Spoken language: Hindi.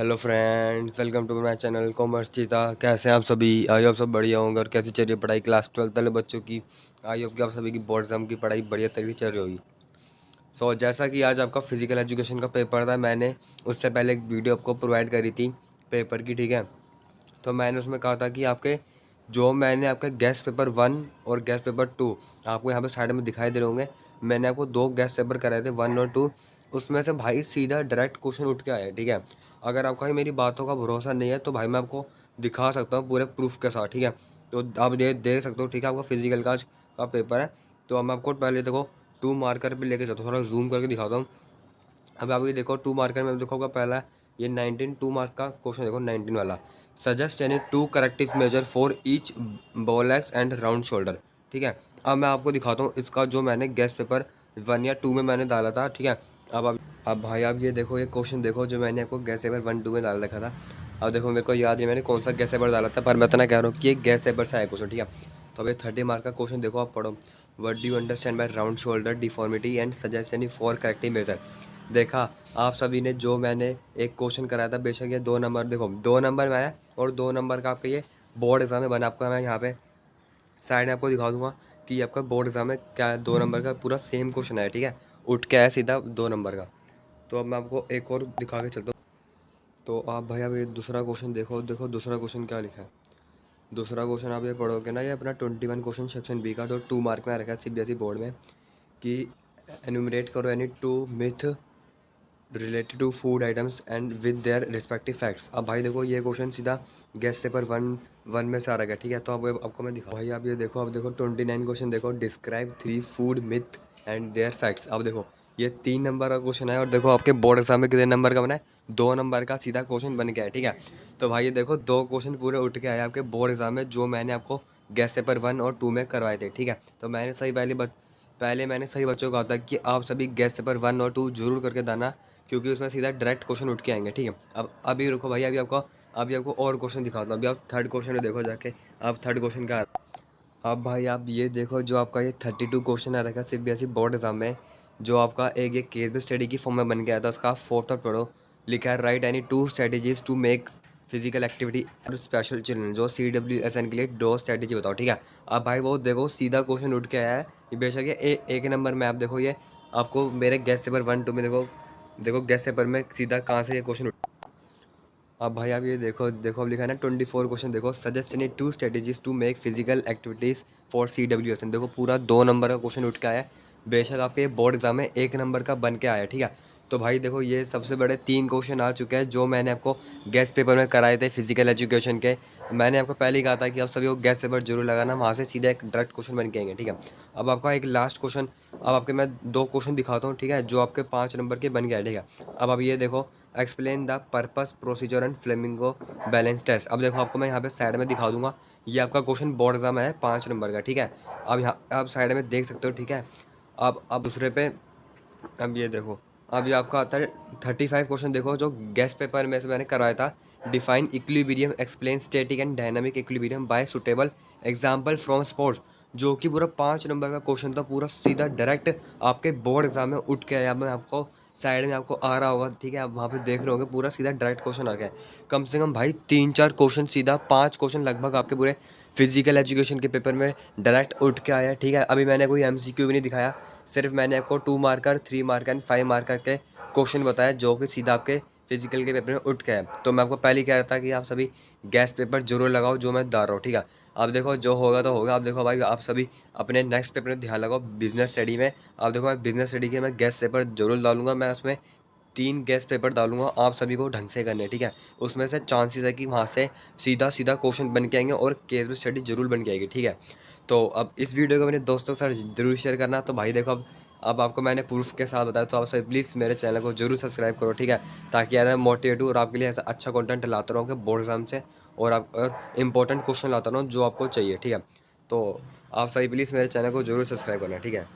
Hello friends, welcome to my channel commerce cheetah. कैसे हैं आप सभी? आई होप सब बढ़िया होंगे। और कैसी चल रही है पढ़ाई क्लास 12 वाले बच्चों की? आई होप कि आप सभी की बोर्ड एग्जाम की पढ़ाई बढ़िया तरीके से चल रही होगी। जैसा कि आज आपका फिजिकल एजुकेशन का पेपर था, मैंने उससे पहले एक वीडियो आपको प्रोवाइड करी थी पेपर की, ठीक है। तो मैंने उसमें कहा था कि आपके जो मैंने आपके गेस्ट पेपर 1 और गेस्ट पेपर 2 आपको यहाँ पे साइड में दिखाई दे रहे होंगे। मैंने आपको 2 गेस्ट पेपर कराए थे, 1 और 2। उसमें से भाई सीधा डायरेक्ट क्वेश्चन उठ के आया, ठीक है। अगर आपका ही मेरी बातों का भरोसा नहीं है तो भाई मैं आपको दिखा सकता हूँ पूरे प्रूफ के साथ, ठीक है। तो आप देख सकते हो, ठीक है। आपका फिजिकल का आज का पेपर है। तो अब मैं आपको पहले देखो 2 मार्कर पर लेके चलता हूँ, थोड़ा जूम करके दिखाता हूँ। अब आप ये देखो 2 मार्कर में देखोगा पहला ये 19 2 मार्क का क्वेश्चन देखो, 19 वाला। Suggest any 2 corrective measure for each bow legs and round shoulder, ठीक है। अब मैं आपको दिखाता हूँ इसका जो मैंने गेस्ट पेपर 1 या 2 में मैंने डाला था, ठीक है। अब भाई आप ये देखो, ये क्वेश्चन देखो जो मैंने आपको गेस्ट पेपर 1 2 में डाल रखा था। अब देखो मेरे को याद नहीं मैंने कौन सा गेस्ट पेपर डाला था, पर मैं इतना कह रहा हूँ कि ये गेस्ट पेपर से आया क्वेश्चन, ठीक है। तो अब ये 30 मार्क का क्वेश्चन देखो, आप पढ़ो। What do you understand by round shoulder deformity and suggest any 4 corrective measure. देखा आप सभी ने, जो मैंने एक क्वेश्चन कराया था, बेशक ये 2 नंबर, देखो 2 नंबर में आया और 2 नंबर का आपका ये बोर्ड एग्जाम में बना। आपका मैं यहाँ पे साइड में आपको दिखा दूंगा कि आपका बोर्ड एग्जाम में क्या 2 नंबर का पूरा सेम क्वेश्चन आया, ठीक है। उठ के आया सीधा 2 नंबर का। तो अब मैं आपको एक और दिखा के चलता हूँ। तो आप भाई अब ये दूसरा क्वेश्चन देखो, देखो दूसरा क्वेश्चन क्या लिखा है। दूसरा क्वेश्चन आप ये पढ़ोगे ना, ये अपना 21 क्वेश्चन सेक्शन बी का, जो 2 मार्क में आ रखा है सीबीएसई बोर्ड में, कि एनुमरेट करो any 2 myth related to food items and with their respective facts. अब भाई देखो ये क्वेश्चन सीधा गेस्ट पेपर 1 में से आ रहा है, ठीक है। तो अब आपको मैं दिखाऊँ भाई, आप ये देखो, अब देखो 29 क्वेश्चन देखो, describe 3 food myth and their facts. अब देखो ये 3 नंबर का क्वेश्चन है और देखो आपके बोर्ड एग्जाम में कितने नंबर का बना है, 2 नंबर का सीधा क्वेश्चन बन गया है, ठीक है। तो भाई ये देखो 2 क्वेश्चन पूरे उठ के आए आपके बोर्ड एग्जाम में, जो मैंने आपको गेस्ट पेपर 1 और 2 में करवाए थे, ठीक है। तो मैंने पहले मैंने सही बच्चों को कहा था कि आप सभी गेस्ट पेपर 1 और 2 जरूर करके दाना, क्योंकि उसमें सीधा डायरेक्ट क्वेश्चन उठ के आएंगे, ठीक है। अब अभी रुको भाई, अभी आपको और क्वेश्चन दिखाता हूँ। अभी आप थर्ड क्वेश्चन में देखो जाके, आप थर्ड क्वेश्चन का। अब भाई आप ये देखो, जो आपका ये 32 क्वेश्चन आ रखा है सीबीएसई बोर्ड एग्जाम में, जो आपका एक ये केस बेस्ड स्टडी की फॉर्म में बन गया था, उसका फोर्थ और पढ़ो। लिखा है write any 2 strategies to make physical activity special children. जो CWSN के लिए 2 स्ट्रेटेजी बताओ, ठीक है। अब भाई वो देखो सीधा क्वेश्चन उठ के आया है। ये बेशक ये एक नंबर में, आप देखो ये आपको मेरे गेस्ट पेपर 1 2 में देखो, देखो गेस्ट पेपर में सीधा कहाँ से ये क्वेश्चन। अब भाई आप ये देखो, देखो अब लिखा है ना 24 क्वेश्चन देखो, suggest any 2 strategies to make physical activities for CWSN। देखो पूरा 2 नंबर का क्वेश्चन उठ के आया है। बेशक आपके बोर्ड एग्जाम में 1 नंबर का बन के आया है, ठीक है। तो भाई देखो ये सबसे बड़े 3 क्वेश्चन आ चुके हैं जो मैंने आपको गेस्ट पेपर में कराए थे फिजिकल एजुकेशन के। मैंने आपको पहले ही कहा था कि आप सभी को गेस्ट पेपर जरूर लगाना, वहाँ से सीधा एक डायरेक्ट क्वेश्चन बन के आएंगे, ठीक है। अब आपका एक लास्ट क्वेश्चन, अब आपके मैं 2 क्वेश्चन दिखाता हूँ, ठीक है, जो आपके 5 नंबर के बन गया है, ठीक है। अब ये देखो, explain the purpose procedure and flamingo balance test. अब देखो आपको मैं यहाँ पे साइड में दिखा दूंगा, ये आपका क्वेश्चन बोर्ड एग्जाम है 5 नंबर का, ठीक है। अब यहाँ आप साइड में देख सकते हो, ठीक है। अब दूसरे पे, अब ये देखो, अब ये आपका आता है 35 क्वेश्चन देखो, जो गेस्ट पेपर में से मैंने करवाया था। Define equilibrium, explain static and dynamic equilibrium bye suitable example from sports. जो कि पूरा 5 नंबर का क्वेश्चन था, पूरा सीधा डायरेक्ट आपके बोर्ड एग्जाम में उठ के आया। मैं आपको साइड में आपको आ रहा होगा, ठीक है, आप वहाँ पे देख रहे होगे, पूरा सीधा डायरेक्ट क्वेश्चन आ गया है। कम से कम भाई 3 4 क्वेश्चन, सीधा 5 क्वेश्चन लगभग आपके पूरे फिजिकल एजुकेशन के पेपर में डायरेक्ट उठ के आया है, ठीक है। अभी मैंने कोई MCQ भी नहीं दिखाया, सिर्फ मैंने आपको 2 मार्कर 3 मार्कर एंड 5 मार्कर के क्वेश्चन बताया, जो कि सीधा आपके फिजिकल के पेपर में उठ के है। तो मैं आपको पहले ही कह रहा था कि आप सभी गैस पेपर जरूर लगाओ, जो मैं डाल रहा हूँ, ठीक है। अब देखो जो होगा तो होगा। अब देखो भाई आप सभी अपने नेक्स्ट पेपर में ध्यान लगाओ, बिजनेस स्टडी में। अब देखो मैं बिजनेस स्टडी के मैं गैस पेपर जरूर डालूंगा, मैं उसमें 3 गेस्ट पेपर डालूंगा, आप सभी को ढंग से करने, ठीक है। उसमें से चांसेस है कि वहाँ से सीधा सीधा क्वेश्चन बन के आएंगे और केस बेस्ड स्टडी जरूर बन के आएगी, ठीक है। तो अब इस वीडियो को मेरे दोस्तों के साथ जरूर शेयर करना। तो भाई देखो अब आपको मैंने प्रूफ के साथ बताया, तो आप सभी प्लीज़ मेरे चैनल को जरूर सब्सक्राइब करो, ठीक है, ताकि यार मैं मोटिवेट हूँ और आपके लिए ऐसा अच्छा कंटेंट लाता रहूँ कि बोर्ड एग्जाम से, और इंपॉर्टेंट क्वेश्चन लाता रहूँ जो आपको चाहिए, ठीक है। तो आप सभी प्लीज़ मेरे चैनल को जरूर सब्सक्राइब करना, ठीक है।